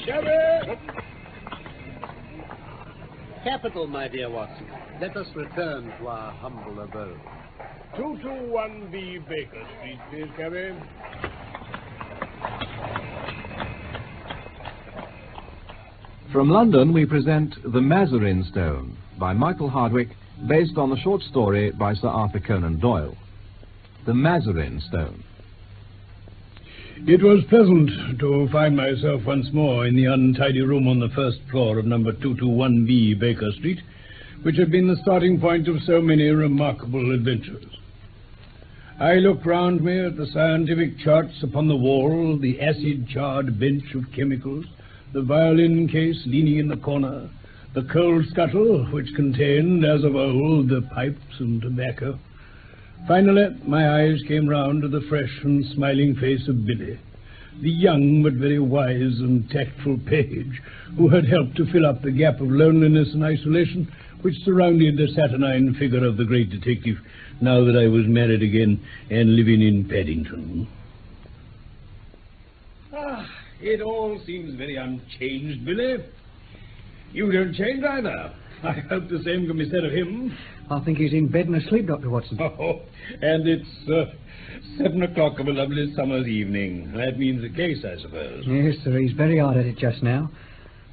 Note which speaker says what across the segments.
Speaker 1: Shabby!
Speaker 2: Capital, my dear Watson. Let us return to our humble abode.
Speaker 1: 221B Baker Street, please, cabby.
Speaker 3: From London, we present The Mazarin Stone by Michael Hardwick, based on the short story by Sir Arthur Conan Doyle. The Mazarin Stone.
Speaker 1: It was pleasant to find myself once more in the untidy room on the first floor of number 221B Baker Street, which had been the starting point of so many remarkable adventures. I looked round me at the scientific charts upon the wall, the acid-charred bench of chemicals, the violin case leaning in the corner, the coal scuttle, which contained, as of old, the pipes and tobacco. Finally, my eyes came round to the fresh and smiling face of Billy, the young but very wise and tactful page who had helped to fill up the gap of loneliness and isolation which surrounded the saturnine figure of the great detective now that I was married again and living in Paddington. It all seems very unchanged, Billy. You don't change either. I hope the same can be said of him.
Speaker 4: I think he's in bed and asleep, Dr. Watson.
Speaker 1: Oh, and it's 7 o'clock of a lovely summer's evening. That means a case, I suppose.
Speaker 4: Yes, sir, he's very hard at it just now.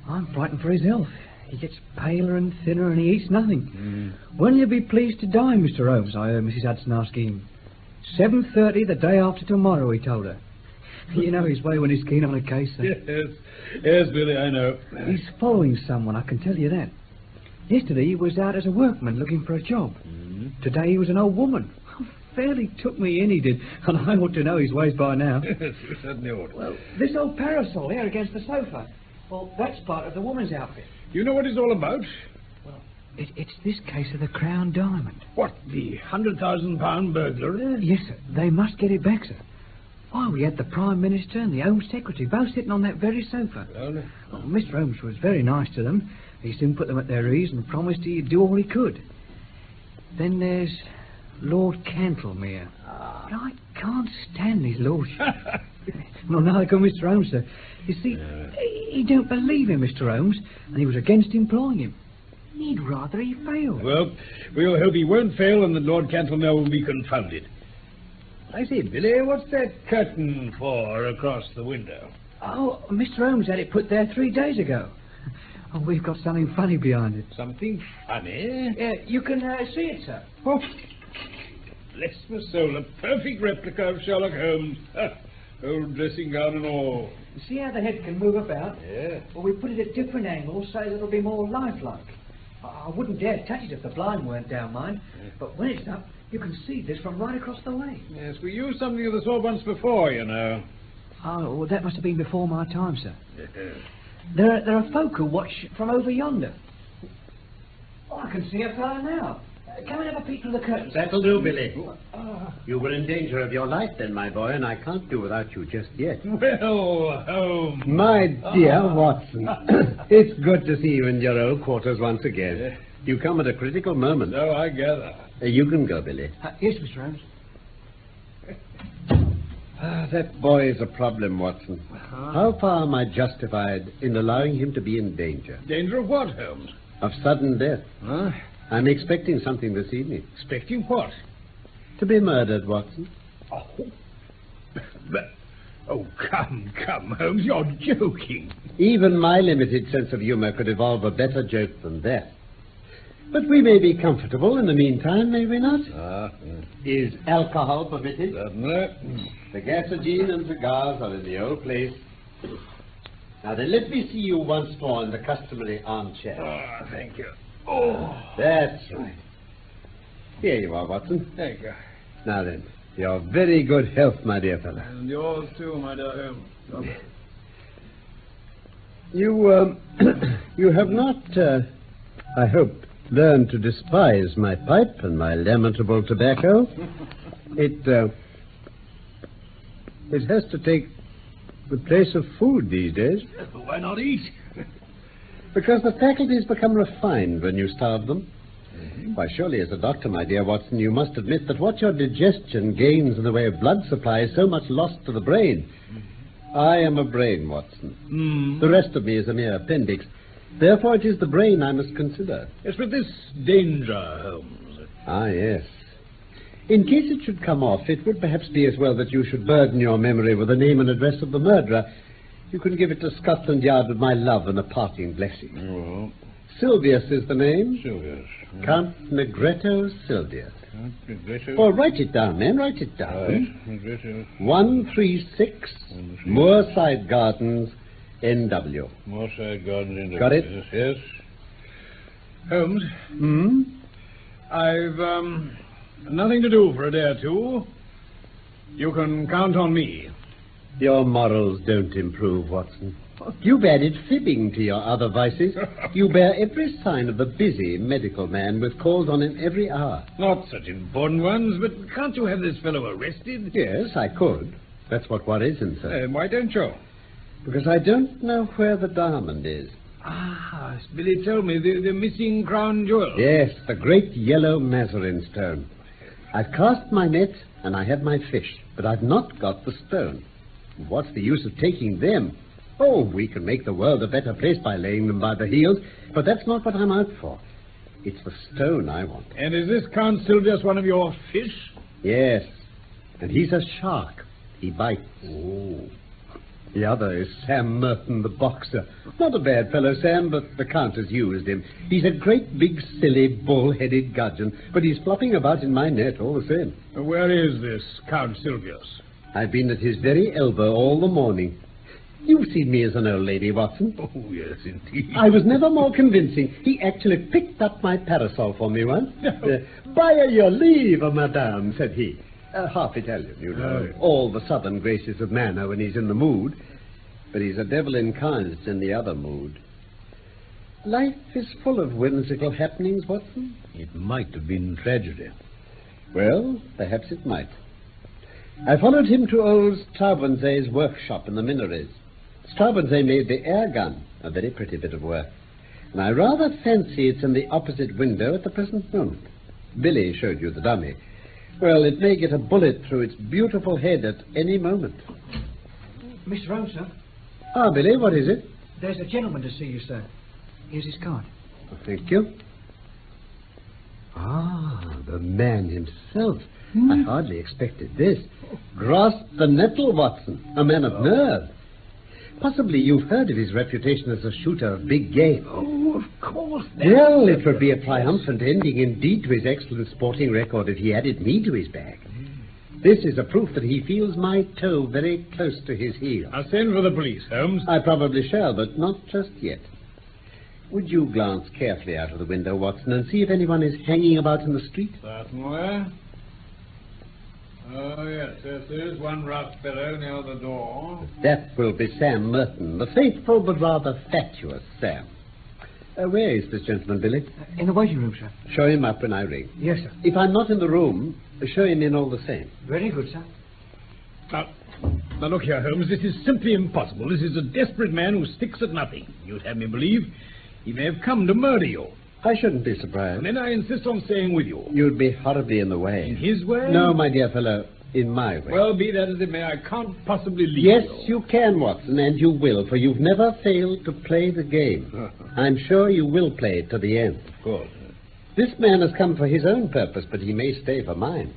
Speaker 4: I'm frightened for his health. He gets paler and thinner and he eats nothing. When will you be pleased to dine, Mr. Holmes? I heard Mrs. Hudson asking him. 7:30 the day after tomorrow, he told her. You know his way when he's keen on a case, sir.
Speaker 1: Yes, Billy, I know.
Speaker 4: He's following someone, I can tell you that. Yesterday he was out as a workman looking for a job. Today he was an old woman. Fairly took me in, he did. And I ought to know his ways by now.
Speaker 1: Yes, you certainly ought.
Speaker 4: Well, this old parasol here against the sofa. Well, that's part of the woman's outfit.
Speaker 1: You know what it's all about?
Speaker 4: Well, it's this case of the Crown Diamond.
Speaker 1: What, the £100,000 burglary?
Speaker 4: Yes, sir. They must get it back, sir. Why, we had the Prime Minister and the Home Secretary both sitting on that very sofa. Well, Mr. Holmes was very nice to them. He soon put them at their ease and promised he'd do all he could. Then there's Lord Cantlemere. But I can't stand his lordship. Well, neither can Mr. Holmes, sir. You see, he don't believe in Mr. Holmes, and he was against employing him. He'd rather he failed.
Speaker 1: Well, we'll hope he won't fail and that Lord Cantlemere will be confounded. I say, Billy, what's that curtain for across the window?
Speaker 4: Oh, Mr. Holmes had it put there 3 days ago. Oh, we've got something funny behind it.
Speaker 1: Something funny?
Speaker 4: Yeah, you can see it, sir.
Speaker 1: Oh, bless my soul, a perfect replica of Sherlock Holmes. Old dressing gown and all.
Speaker 4: See how the head can move about?
Speaker 1: Yeah.
Speaker 4: Well, we put it at different angles so that it'll be more lifelike. I wouldn't dare touch it if the blind weren't down, mind. But when it's up, you can see this from right across the way.
Speaker 1: Yes, we used something of the sort once before, you know.
Speaker 4: Oh, well, that must have been before my time, sir. There are folk who watch from over yonder. Oh, I can see a fellow now. Come and have a peek through the curtains.
Speaker 2: That'll do, Billy. You were in danger of your life then, my boy, and I can't do without you just yet.
Speaker 1: Well, Holmes.
Speaker 2: My dear Watson, it's good to see you in your old quarters once again. You come at a critical moment.
Speaker 1: So I gather.
Speaker 2: You can go, Billy.
Speaker 4: Yes, Mr. Holmes.
Speaker 2: That boy is a problem, Watson. How far am I justified in allowing him to be in danger?
Speaker 1: Danger of what, Holmes?
Speaker 2: Of sudden death.
Speaker 1: Huh?
Speaker 2: I'm expecting something this evening.
Speaker 1: Expecting what?
Speaker 2: To be murdered, Watson.
Speaker 1: Oh, but... Oh, come, Holmes, you're joking.
Speaker 2: Even my limited sense of humor could evolve a better joke than that. But we may be comfortable in the meantime, may we not? Is alcohol permitted?
Speaker 1: Certainly.
Speaker 2: The gasogene and cigars are in the old place. Now then, let me see you once more in the customary armchair.
Speaker 1: Oh, thank you. Oh.
Speaker 2: That's right. Here you are, Watson.
Speaker 1: Thank you.
Speaker 2: Now then, your very good health, my dear fellow.
Speaker 1: And yours too, my dear Holmes.
Speaker 2: You have not, I hope, learned to despise my pipe and my lamentable tobacco. It has to take the place of food these days.
Speaker 1: Why not eat?
Speaker 2: Because the faculties become refined when you starve them. Why, surely as a doctor, my dear Watson, you must admit that what your digestion gains in the way of blood supply is so much lost to the brain I am a brain, Watson.
Speaker 1: Hmm.
Speaker 2: The rest of me is a mere appendix. Therefore, it is the brain I must consider.
Speaker 1: Yes, but this danger, Holmes.
Speaker 2: Ah, yes. In case it should come off, it would perhaps be as well that you should burden your memory with the name and address of the murderer. You can give it to Scotland Yard with my love and a parting blessing.
Speaker 1: Oh,
Speaker 2: Silvius is the name.
Speaker 1: Silvius.
Speaker 2: Count Negretto Silvius.
Speaker 1: Count Negretto.
Speaker 2: Well, write it down, man. Write it down.
Speaker 1: Right. Negretto.
Speaker 2: 136 Moorside Gardens, NW.
Speaker 1: Moorside Gardens, NW.
Speaker 2: Got it?
Speaker 1: Yes. Holmes.
Speaker 2: Hmm?
Speaker 1: I've nothing to do for a day or two. You can count on me.
Speaker 2: Your morals don't improve, Watson. You've added fibbing to your other vices. You bear every sign of a busy medical man with calls on him every hour.
Speaker 1: Not such important ones, but can't you have this fellow arrested?
Speaker 2: Yes, I could. That's what worries him, sir.
Speaker 1: Why don't you?
Speaker 2: Because I don't know where the diamond is.
Speaker 1: Ah, Billy told me the missing crown jewel.
Speaker 2: Yes, the great yellow Mazarin stone. I've cast my net and I have my fish, but I've not got the stone. What's the use of taking them? Oh, we can make the world a better place by laying them by the heels, but that's not what I'm out for. It's the stone I want.
Speaker 1: And is this Count Silvius one of your fish?
Speaker 2: Yes, and he's a shark. He bites.
Speaker 1: Oh.
Speaker 2: The other is Sam Merton, the boxer. Not a bad fellow, Sam, but the Count has used him. He's a great big, silly, bull-headed gudgeon, but he's flopping about in my net all the same.
Speaker 1: Where is this Count Silvius?
Speaker 2: I've been at his very elbow all the morning. You've seen me as an old lady, Watson.
Speaker 1: Oh, yes, indeed.
Speaker 2: I was never more convincing. He actually picked up my parasol for me once. By your leave, madame, said he. Half Italian, you know.
Speaker 1: Oh.
Speaker 2: All the southern graces of manner when he's in the mood. But he's a devil incarnate in the other mood. Life is full of whimsical happenings, Watson.
Speaker 1: It might have been tragedy.
Speaker 2: Well, perhaps it might. I followed him to old Straubenzé's workshop in the Minories. Straubenzé made the air gun, a very pretty bit of work. And I rather fancy it's in the opposite window at the present moment. Billy showed you the dummy. Well, it may get a bullet through its beautiful head at any moment.
Speaker 4: Mr. Holmes, sir.
Speaker 2: Ah, Billy, what is it?
Speaker 4: There's a gentleman to see you, sir. Here's his card.
Speaker 2: Oh, thank you. Ah, the man himself. I hardly expected this. Grasp the nettle, Watson. A man of nerve. Possibly you've heard of his reputation as a shooter of big game.
Speaker 1: Oh, of course.
Speaker 2: Well, it would be a triumphant ending indeed to his excellent sporting record if he added me to his bag. This is a proof that he feels my toe very close to his heel.
Speaker 1: I'll send for the police, Holmes.
Speaker 2: I probably shall, but not just yet. Would you glance carefully out of the window, Watson, and see if anyone is hanging about in the street?
Speaker 1: Certainly. Oh, yes, there's one rough fellow near the door.
Speaker 2: That will be Sam Merton, the faithful but rather fatuous Sam. Where is this gentleman, Billy?
Speaker 4: In the waiting room, sir.
Speaker 2: Show him up when I ring.
Speaker 4: Yes, sir.
Speaker 2: If I'm not in the room, show him in all the same.
Speaker 4: Very good, sir.
Speaker 1: Now, look here, Holmes, this is simply impossible. This is a desperate man who sticks at nothing. You'd have me believe he may have come to murder you.
Speaker 2: I shouldn't be surprised.
Speaker 1: And then I insist on staying with you.
Speaker 2: You'd be horribly in the way.
Speaker 1: In his way?
Speaker 2: No, my dear fellow, in my way.
Speaker 1: Well, be that as it may, I can't possibly leave
Speaker 2: yes,
Speaker 1: you.
Speaker 2: you can, Watson, and you will, for you've never failed to play the game. I'm sure you will play it to the end.
Speaker 1: Of course.
Speaker 2: This man has come for his own purpose, but he may stay for mine.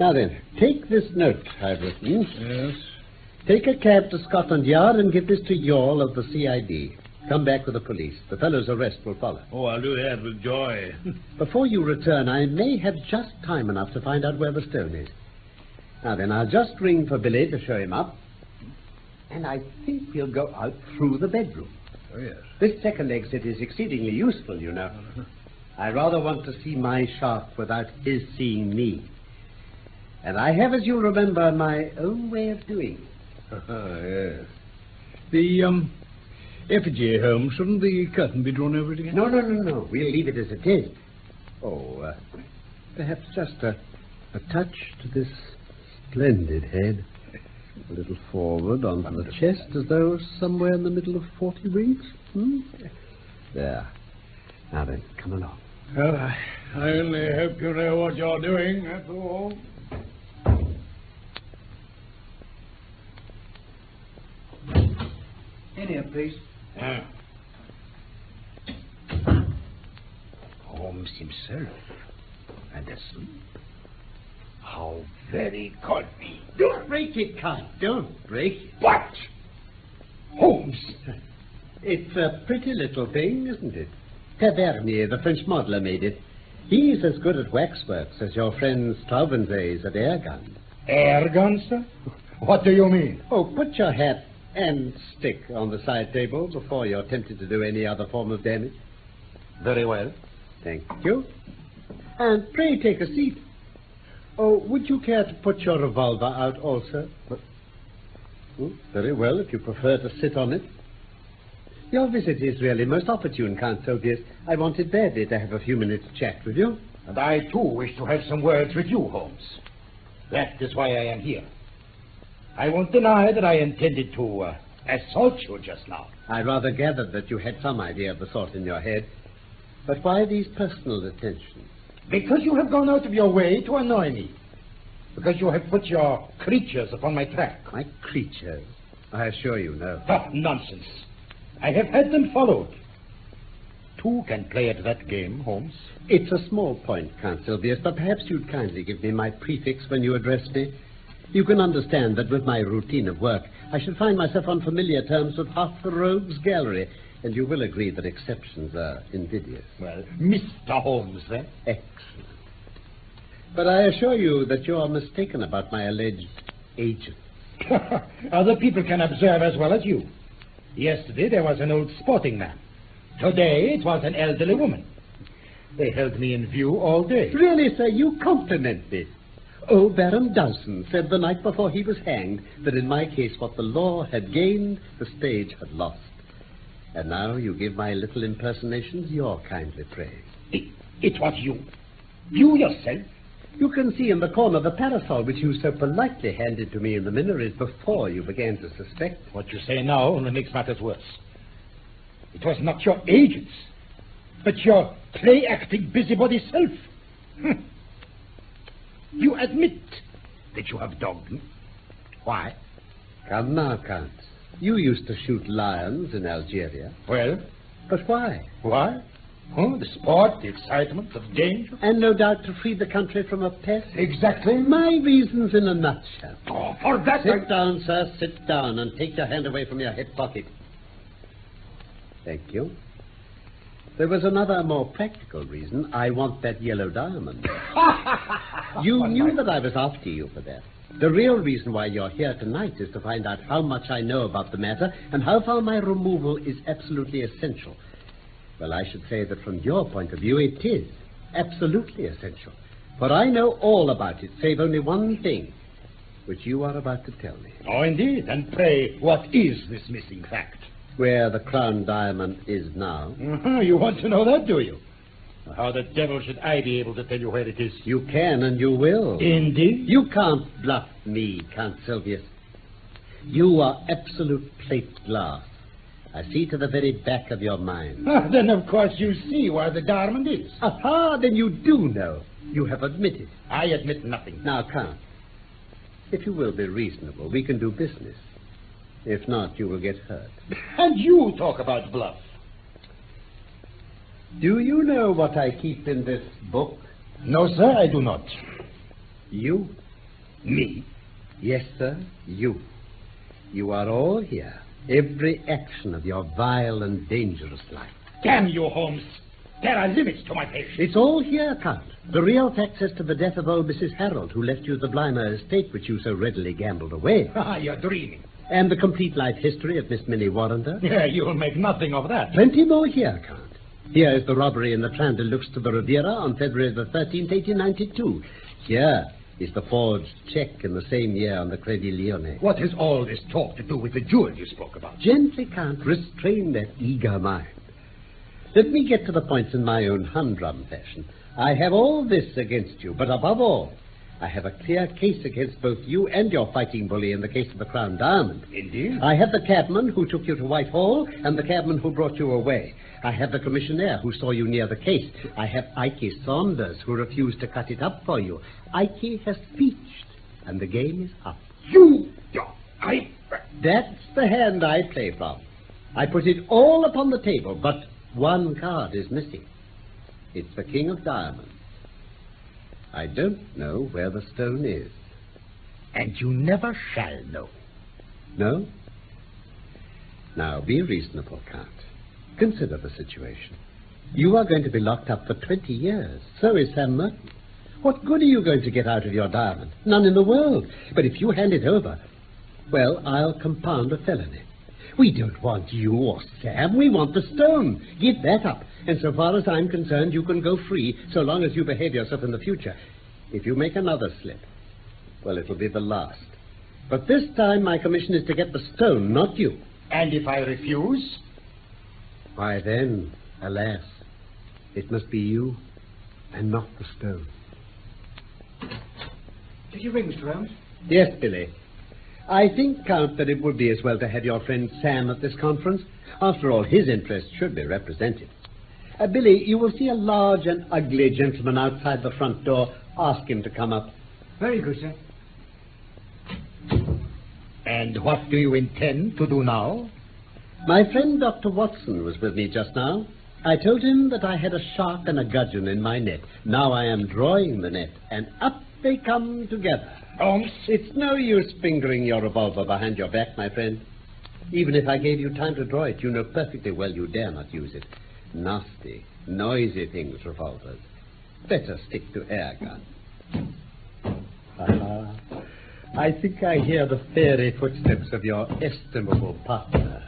Speaker 2: Now then, take this note I've written.
Speaker 1: Yes.
Speaker 2: Take a cab to Scotland Yard and give this to Yall of the CID. Come back with the police. The fellow's arrest will follow.
Speaker 1: Oh, I'll do that with joy.
Speaker 2: Before you return, I may have just time enough to find out where the stone is. Now then, I'll just ring for Billy to show him up. And I think we'll go out through the bedroom.
Speaker 1: Oh, yes.
Speaker 2: This second exit is exceedingly useful, you know. I rather want to see my shark without his seeing me. And I have, as you remember, my own way of doing it.
Speaker 1: Yes. The, effigy, Holmes, shouldn't the curtain be drawn over it again?
Speaker 2: No. We'll leave it as it is. Oh, perhaps just a touch to this splendid head. A little forward onto the chest, as though somewhere in the middle of 40 winks. There. Now then, come along.
Speaker 1: Well, I only hope you know what you're doing, that's all.
Speaker 4: In here, please.
Speaker 5: Holmes himself. And asleep. How very convenient.
Speaker 2: Don't break it, Count. Don't break it.
Speaker 5: What? Holmes!
Speaker 2: It's a pretty little thing, isn't it? Tavernier, the French modeler, made it. He's as good at waxworks as your friend Straubenzee is at air guns.
Speaker 5: Air guns, sir? What do you mean?
Speaker 2: Oh, put your hat and stick on the side table before you're tempted to do any other form of damage.
Speaker 5: Very well.
Speaker 2: Thank you. And pray take a seat. Oh, would you care to put your revolver out also? Oh, very well, if you prefer to sit on it. Your visit is really most opportune, Count Sylvius. I wanted badly to have a few minutes chat with you.
Speaker 5: And I, too, wish to have some words with you, Holmes. That is why I am here. I won't deny that I intended to assault you just now.
Speaker 2: I rather gathered that you had some idea of the sort in your head. But why these personal attentions?
Speaker 5: Because you have gone out of your way to annoy me. Because you have put your creatures upon my track.
Speaker 2: My creatures? I assure you, no.
Speaker 5: Oh, nonsense. I have had them followed. Two can play at that game, Holmes.
Speaker 2: It's a small point, Count Sylvius, but perhaps you'd kindly give me my prefix when you address me. You can understand that with my routine of work, I should find myself on familiar terms with half the rogues gallery, and you will agree that exceptions are invidious.
Speaker 5: Well, Mr. Holmes, then.
Speaker 2: Excellent. But I assure you that you are mistaken about my alleged agent.
Speaker 5: Other people can observe as well as you. Yesterday there was an old sporting man. Today it was an elderly woman. They held me in view all day.
Speaker 2: Really, sir, you compliment me. Oh, Baron Dowson said the night before he was hanged that in my case what the law had gained, the stage had lost. And now you give my little impersonations your kindly praise.
Speaker 5: It was you. You yourself.
Speaker 2: You can see in the corner the parasol which you so politely handed to me in the Minories before you began to suspect.
Speaker 5: What you say now only makes matters worse. It was not your agents, but your play-acting busybody self. You admit that you have dogged me. Why?
Speaker 2: Come now, Count. You used to shoot lions in Algeria.
Speaker 5: Well?
Speaker 2: But why?
Speaker 5: Why? The sport, the excitement, the danger.
Speaker 2: And no doubt to free the country from a pest.
Speaker 5: Exactly.
Speaker 2: My reasons in a nutshell.
Speaker 5: Oh, for that...
Speaker 2: Sit down, sir, sit down, and take your hand away from your hip pocket. Thank you. There was another more practical reason. I want that yellow diamond. You knew that I was after you for that. The real reason why you're here tonight is to find out how much I know about the matter and how far my removal is absolutely essential. Well, I should say that from your point of view, it is absolutely essential. For I know all about it, save only one thing, which you are about to tell me.
Speaker 5: Oh, indeed. And pray, what is this missing fact?
Speaker 2: Where the crown diamond is now.
Speaker 5: You want to know that, do you? How the devil should I be able to tell you where it is?
Speaker 2: You can and you will.
Speaker 5: Indeed?
Speaker 2: You can't bluff me, Count Sylvius. You are absolute plate glass. I see to the very back of your mind.
Speaker 5: Then, of course, you see where the diamond is.
Speaker 2: Aha, then you do know. You have admitted.
Speaker 5: I admit nothing.
Speaker 2: Now, Count, if you will be reasonable, we can do business. If not, you will get hurt.
Speaker 5: And you talk about bluff.
Speaker 2: Do you know what I keep in this book?
Speaker 5: No, sir, I do not.
Speaker 2: You?
Speaker 5: Me?
Speaker 2: Yes, sir, you. You are all here. Every action of your vile and dangerous life.
Speaker 5: Damn you, Holmes. There are limits to my patience.
Speaker 2: It's all here, Count. The real facts as to the death of old Mrs. Harold, who left you the Blymer estate which you so readily gambled away.
Speaker 5: You're dreaming.
Speaker 2: And the complete life history of Miss Minnie Warrender.
Speaker 5: Yeah, you'll make nothing of that.
Speaker 2: Plenty more here, Count. Here is the robbery in the Train de Luxe to the Riviera on February the 13th, 1892. Here is the forged check in the same year on the Credit Lyonnais.
Speaker 5: What has all this talk to do with the jewel you spoke about?
Speaker 2: Gently, Count. Restrain that eager mind. Let me get to the points in my own humdrum fashion. I have all this against you, but above all, I have a clear case against both you and your fighting bully in the case of the Crown Diamond.
Speaker 5: Indeed?
Speaker 2: I have the cabman who took you to Whitehall and the cabman who brought you away. I have the commissionaire who saw you near the case. I have Ike Saunders who refused to cut it up for you. Ike has peached, and the game is up.
Speaker 5: You...
Speaker 2: That's the hand I play from. I put it all upon the table, but one card is missing. It's the King of Diamonds. I don't know where the stone is.
Speaker 5: And you never shall know.
Speaker 2: No? Now, be reasonable, Count. Consider the situation. You are going to be locked up for 20 years. So is Sam Merton. What good are you going to get out of your diamond? None in the world. But if you hand it over, well, I'll compound a felony. We don't want you or Sam. We want the stone. Give that up. And so far as I'm concerned, you can go free so long as you behave yourself in the future. If you make another slip, well, it'll be the last. But this time my commission is to get the stone, not you.
Speaker 5: And if I refuse?
Speaker 2: Why then, alas, it must be you and not the stone.
Speaker 4: Did you ring, Mr. Holmes?
Speaker 2: Yes, Billy. I think, Count, that it would be as well to have your friend Sam at this conference. After all, his interests should be represented. Billy, you will see a large and ugly gentleman outside the front door. Ask him to come up.
Speaker 4: Very good, sir.
Speaker 5: And what do you intend to do now?
Speaker 2: My friend Dr. Watson was with me just now. I told him that I had a shark and a gudgeon in my net. Now I am drawing the net, and up they come together.
Speaker 5: Holmes?
Speaker 2: It's no use fingering your revolver behind your back, my friend. Even if I gave you time to draw it, you know perfectly well you dare not use it. Nasty, noisy things, revolvers. Better stick to air gun. I think I hear the fairy footsteps of your estimable partner.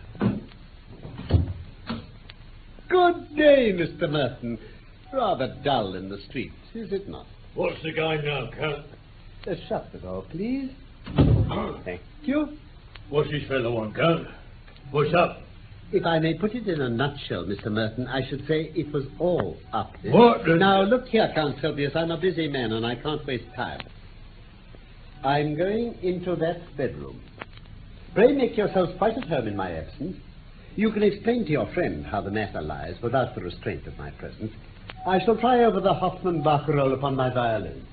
Speaker 2: Good day, Mr. Merton. Rather dull in the streets, is it not?
Speaker 1: What's the game now, Count?
Speaker 2: Shut the door, please. Thank you.
Speaker 1: What's this fellow want, Count? What's up?
Speaker 2: If I may put it in a nutshell, Mr. Merton, I should say it was all up.
Speaker 1: What?
Speaker 2: Now, look here, Count Sylvius, I'm a busy man and I can't waste time. I'm going into that bedroom. Pray make yourselves quite at home in my absence. You can explain to your friend how the matter lies without the restraint of my presence. I shall try over the Hoffmann-Bach roll upon my violin.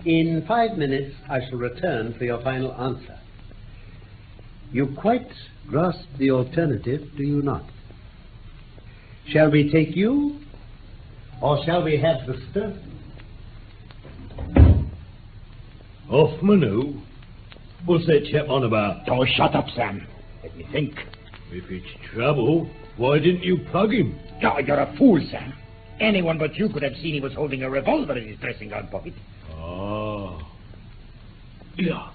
Speaker 2: In 5 minutes, I shall return for your final answer. You quite grasp the alternative, do you not? Shall we take you, or shall we have the stone?
Speaker 1: Hoffman who? What's that chap on about?
Speaker 5: Oh, shut up, Sam. Let me think.
Speaker 1: If it's trouble, why didn't you plug him?
Speaker 5: Oh, you're a fool, Sam. Anyone but you could have seen he was holding a revolver in his dressing-gown pocket.
Speaker 1: Ah. Yeah.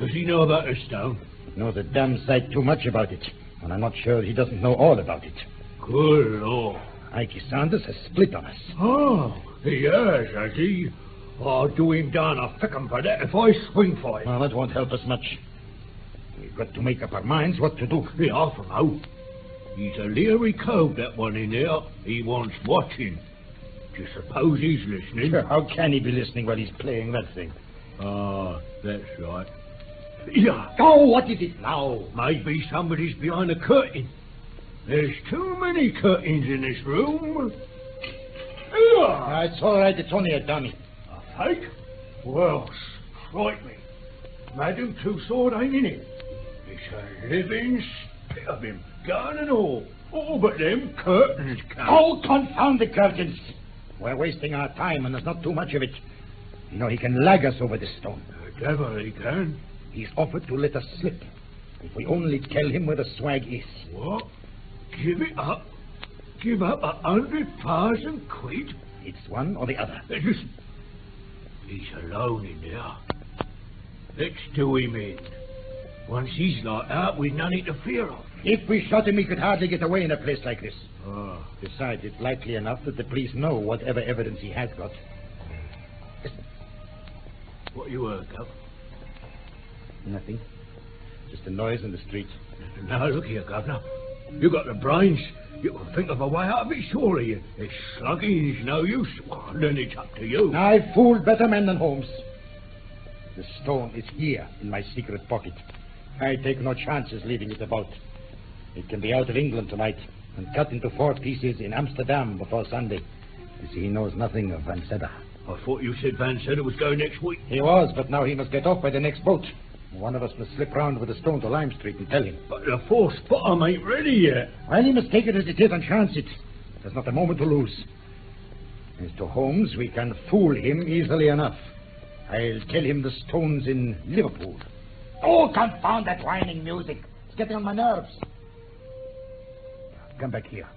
Speaker 1: Does he know about the stone?
Speaker 5: Knows a damn sight too much about it. And I'm not sure he doesn't know all about it.
Speaker 1: Good Lord.
Speaker 5: Ikey Sanders has split on us.
Speaker 1: Oh, he has he? I'll do him down a fickum for that if I swing for it.
Speaker 5: Well, that won't help us much. We've got to make up our minds what to do.
Speaker 1: Yeah, for now. He's a leery cove, that one in there. He wants watching. Do you suppose he's listening?
Speaker 5: Sure, how can he be listening while he's playing that thing?
Speaker 1: Ah, that's right. Yeah.
Speaker 5: Oh, what is it now?
Speaker 1: Maybe somebody's behind a curtain. There's too many curtains in this room. Yeah.
Speaker 5: It's all right. It's only a dummy.
Speaker 1: A fake? Well, strike me. Madame Tussaud ain't in it. It's a living spit of him, gun and all. Oh, but them curtains can't.
Speaker 5: Oh, confound the curtains. We're wasting our time, and there's not too much of it. You know, he can lag us over this stone.
Speaker 1: The devil he can.
Speaker 5: He's offered to let us slip, if we only tell him where the swag is.
Speaker 1: What? Give it up? Give up 100,000 quid?
Speaker 5: It's one or the other.
Speaker 1: Listen. He's alone in there. Let's do him in. Once he's locked out, we've nothing to fear of.
Speaker 5: If we shot him, he could hardly get away in a place like this.
Speaker 1: Oh.
Speaker 5: Besides, it's likely enough that the police know whatever evidence he has got. Listen.
Speaker 1: What you heard, Gov?
Speaker 5: Nothing. Just a noise in the street.
Speaker 1: Now, look here, Governor. You got the brains. You can think of a way out of it, surely. It's slugging's no use. Well, then it's up to you.
Speaker 5: I've fooled better men than Holmes. The stone is here in my secret pocket. I take no chances leaving it about. It can be out of England tonight and cut into 4 pieces in Amsterdam before Sunday. You see, he knows nothing of Van Sedder.
Speaker 1: I thought you said Van Sedder was going next week.
Speaker 5: He was, but now he must get off by the next boat. One of us must slip round with a stone to Lime Street and tell him.
Speaker 1: But the fourth bottom ain't ready yet.
Speaker 5: Well, he must take it as it is and chance it. There's not a moment to lose. As to Holmes, we can fool him easily enough. I'll tell him the stone's in Liverpool. Oh, confound that whining music. It's getting on my nerves. Come back here.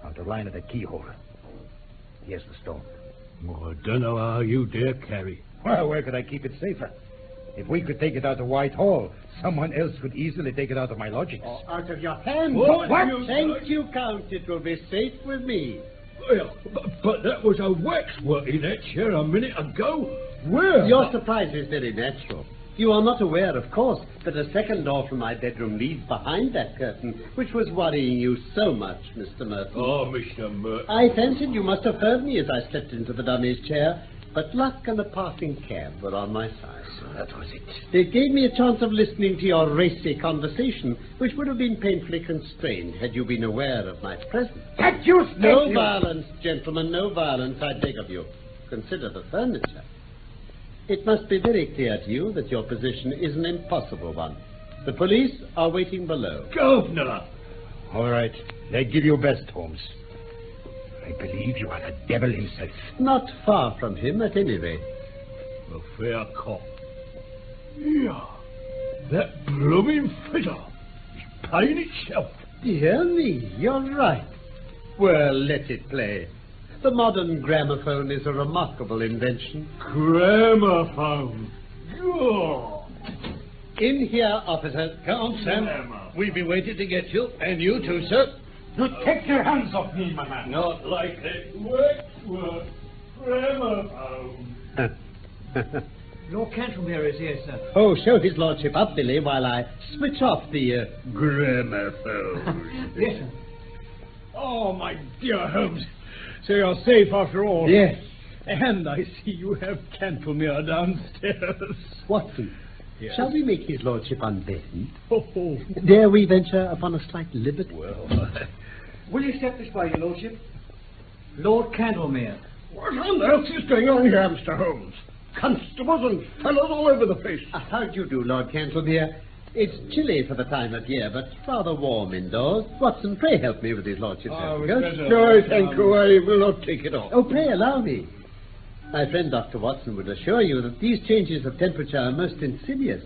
Speaker 5: Out of line of the keyhole. Here's the stone.
Speaker 1: Oh, I don't know how you dare carry.
Speaker 5: Well, where could I keep it safer? If we could take it out of Whitehall, someone else could easily take it out of my lodgings.
Speaker 2: Oh, out of your hand.
Speaker 1: What?
Speaker 2: Thank you, Count. It will be safe with me.
Speaker 1: Well, but that was a waxwork in that chair a minute ago. Where?
Speaker 2: Your surprise is very natural. You are not aware, of course, that a second door from my bedroom leads behind that curtain, which was worrying you so much, Mr. Merton.
Speaker 1: Oh, Mr. Merton.
Speaker 2: I fancied you must have heard me as I stepped into the dummy's chair, but luck and a passing cab were on my side.
Speaker 5: So that was it.
Speaker 2: It gave me a chance of listening to your racy conversation, which would have been painfully constrained had you been aware of my presence.
Speaker 5: That you
Speaker 2: No violence, gentlemen, no violence, I beg of you. Consider the furniture. It must be very clear to you that your position is an impossible one. The police are waiting below.
Speaker 1: Governor!
Speaker 5: All right. I give you best, Holmes. I believe you are the devil himself.
Speaker 2: Not far from him, at any rate.
Speaker 1: A fair cop. Yeah, that blooming fiddle is playing itself.
Speaker 2: Dear me, you're right. Well, let it play. The modern gramophone is a remarkable invention.
Speaker 1: Gramophone. Oh.
Speaker 2: In here, officer.
Speaker 6: Come on, Sam. We've been waiting to get you, and you too, sir.
Speaker 5: You take your hands off me, my man.
Speaker 6: Not like that.
Speaker 1: Waxwork. Gramophone.
Speaker 4: Lord Cantlemere is here, sir.
Speaker 2: Oh, show his lordship up, Billy, while I switch off the
Speaker 6: Gramophone.
Speaker 4: Yes, sir.
Speaker 1: Oh, my dear Holmes. So you're safe after all.
Speaker 2: Yes.
Speaker 1: And I see you have Cantlemere downstairs.
Speaker 2: Watson,
Speaker 1: Yes.
Speaker 2: shall we make his lordship unbend?
Speaker 1: Oh,
Speaker 2: Dare we venture upon a slight liberty?
Speaker 1: well.
Speaker 4: Will you step this way, your lordship? Lord Cantlemere.
Speaker 6: What on earth is going on here, Mr. Holmes? Constables and fellows all over the place.
Speaker 2: How do you do, Lord Cantlemere? It's chilly for the time of year, but rather warm indoors. Watson, pray help me with his lordship's overcoat.
Speaker 6: No, thank you. I will not take it off.
Speaker 2: Oh, pray allow me. My friend Dr. Watson would assure you that these changes of temperature are most insidious.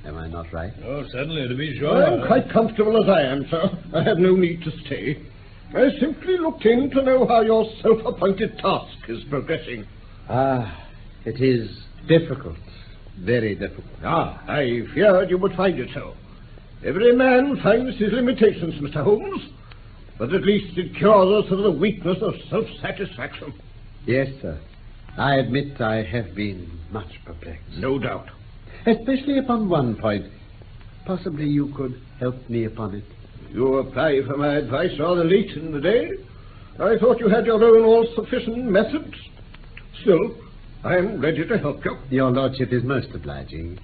Speaker 2: Am I not right?
Speaker 1: Oh, certainly, to be sure.
Speaker 6: I'm quite comfortable as I am, sir. I have no need to stay. I simply looked in to know how your self-appointed task is progressing.
Speaker 2: Ah, it is difficult. Very difficult.
Speaker 6: I feared you would find it so. Every man finds his limitations, Mr. Holmes, but at least it cures us of the weakness of self-satisfaction.
Speaker 2: Yes, sir. I admit I have been much perplexed.
Speaker 6: No doubt.
Speaker 2: Especially upon one point. Possibly you could help me upon it.
Speaker 6: You apply for my advice rather late in the day. I thought you had your own all-sufficient methods. Still, I am ready to help you.
Speaker 2: Your lordship is most obliging.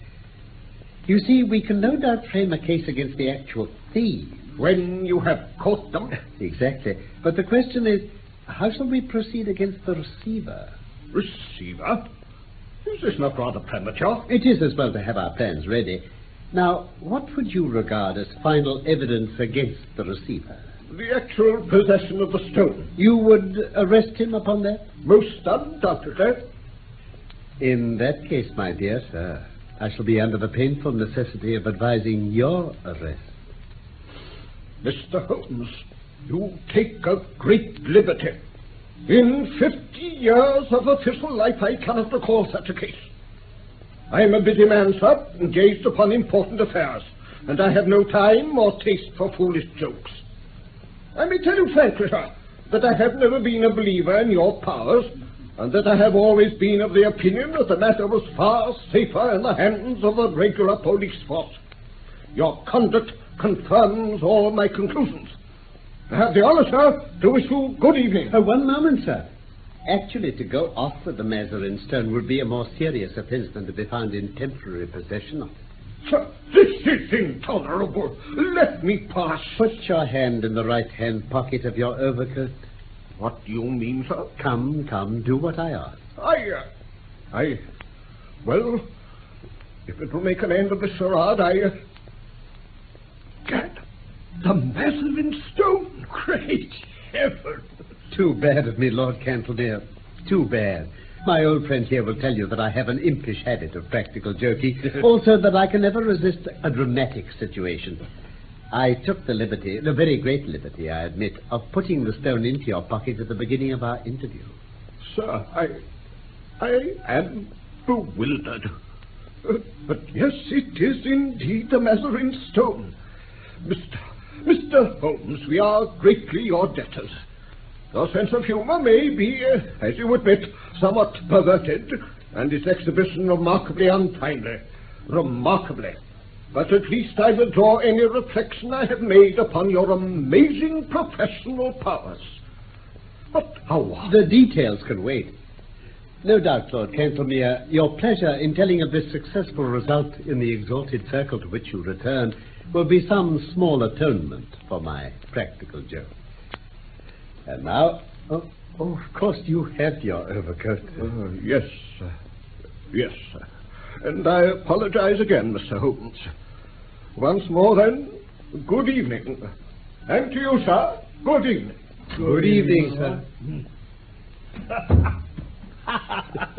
Speaker 2: You see, we can no doubt frame a case against the actual thieves.
Speaker 6: When you have caught them.
Speaker 2: Exactly. But the question is, how shall we proceed against the receiver?
Speaker 6: Receiver? Is this not rather premature?
Speaker 2: It is as well to have our plans ready. Now, what would you regard as final evidence against the receiver?
Speaker 6: The actual possession of the stone.
Speaker 2: You would arrest him upon that?
Speaker 6: Most undoubtedly.
Speaker 2: In that case, my dear sir, I shall be under the painful necessity of advising your arrest.
Speaker 6: Mr. Holmes, you take a great liberty. In 50 years of official life, I cannot recall such a case. I am a busy man, sir, engaged upon important affairs, and I have no time or taste for foolish jokes. I may tell you frankly, sir, that I have never been a believer in your powers, and that I have always been of the opinion that the matter was far safer in the hands of a regular police force. Your conduct confirms all my conclusions. I have the honor, sir, to wish you good evening.
Speaker 2: One moment, sir. Actually, to go off with the Mazarin stone would be a more serious offense than to be found in temporary possession of it.
Speaker 6: Sir, this is intolerable. Let me pass.
Speaker 2: Put your hand in the right-hand pocket of your overcoat.
Speaker 6: What do you mean, sir?
Speaker 2: Come, do what I ask.
Speaker 6: Well, if it will make an end of the charade, Gad, the Mazarin stone! Great heaven!
Speaker 2: Too bad of me, Lord Cantlemere. Too bad. My old friend here will tell you that I have an impish habit of practical joking. Also that I can never resist a dramatic situation. I took the liberty, the very great liberty, I admit, of putting the stone into your pocket at the beginning of our interview.
Speaker 6: Sir, I am bewildered. But yes, it is indeed the Mazarin stone. Mr. Holmes, we are greatly your debtors. Your sense of humor may be, as you admit, somewhat perverted, and its exhibition remarkably untimely. Remarkably. But at least I withdraw any reflection I have made upon your amazing professional powers. But how?
Speaker 2: The details can wait. No doubt, Lord Cantlemere, your pleasure in telling of this successful result in the exalted circle to which you return will be some small atonement for my practical joke. And now, of course, you have your overcoat.
Speaker 6: Yes, sir. Yes, sir. And I apologize again, Mr. Holmes. Once more, then, good evening. And to you, sir, good evening.
Speaker 2: Good evening, sir.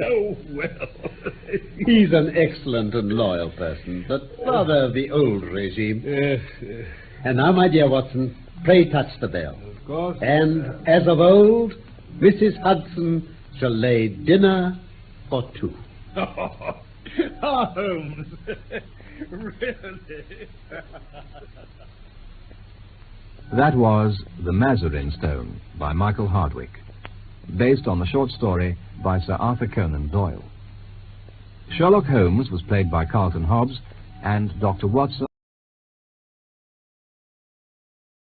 Speaker 6: Oh, well.
Speaker 2: He's an excellent and loyal person, but rather of the old regime. And now, my dear Watson, pray touch the bell.
Speaker 1: Of course.
Speaker 2: And, as of old, Mrs. Hudson shall lay dinner for two.
Speaker 1: Holmes. Really?
Speaker 3: That was The Mazarin Stone by Michael Hardwick, based on the short story by Sir Arthur Conan Doyle. Sherlock Holmes was played by Carlton Hobbs, and Dr. Watson